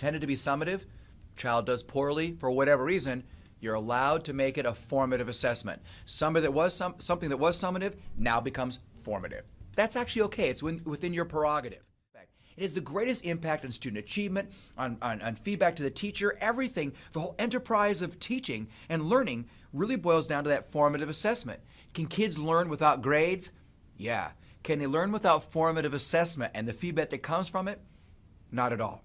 intended to be summative, child does poorly for whatever reason, you're allowed to make it a formative assessment. Something that was summative now becomes formative. That's actually okay. It's within your prerogative. It has the greatest impact on student achievement, on feedback to the teacher, everything. The whole enterprise of teaching and learning really boils down to that formative assessment. Can kids learn without grades? Yeah. Can they learn without formative assessment and the feedback that comes from it? Not at all.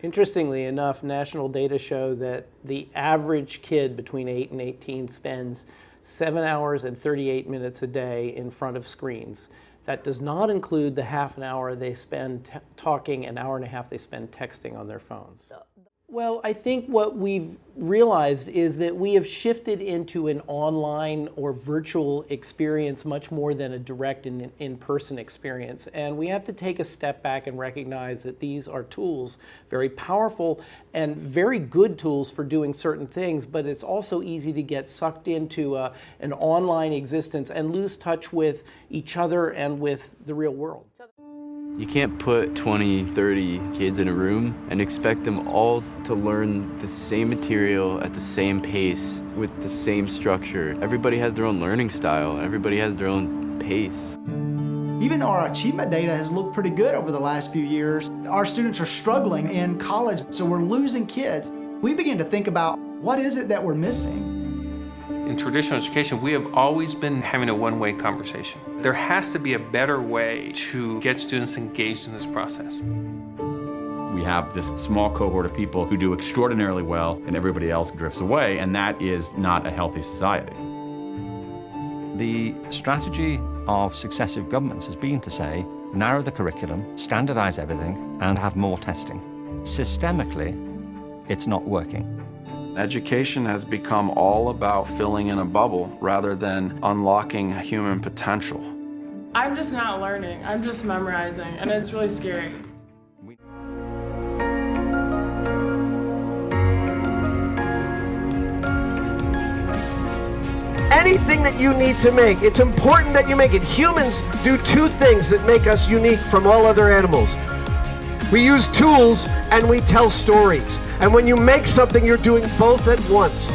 Interestingly enough, national data show that the average kid between 8 and 18 spends 7 hours and 38 minutes a day in front of screens. That does not include the half an hour they spend talking, an hour and a half they spend texting on their phones. Well, I think what we've realized is that we have shifted into an online or virtual experience much more than a direct and in-person experience. And we have to take a step back and recognize that these are tools, very powerful and very good tools for doing certain things, but it's also easy to get sucked into an online existence and lose touch with each other and with the real world. You can't put 20, 30 kids in a room and expect them all to learn the same material at the same pace with the same structure. Everybody has their own learning style. Everybody has their own pace. Even though our achievement data has looked pretty good over the last few years, our students are struggling in college, so we're losing kids. We begin to think about, what is it that we're missing? In traditional education, we have always been having a one-way conversation. There has to be a better way to get students engaged in this process. We have this small cohort of people who do extraordinarily well and everybody else drifts away, and that is not a healthy society. The strategy of successive governments has been to say, narrow the curriculum, standardize everything, and have more testing. Systemically, it's not working. Education has become all about filling in a bubble rather than unlocking human potential. I'm just not learning, I'm just memorizing, and it's really scary. Anything that you need to make, it's important that you make it. Humans do two things that make us unique from all other animals. We use tools and we tell stories. And when you make something, you're doing both at once.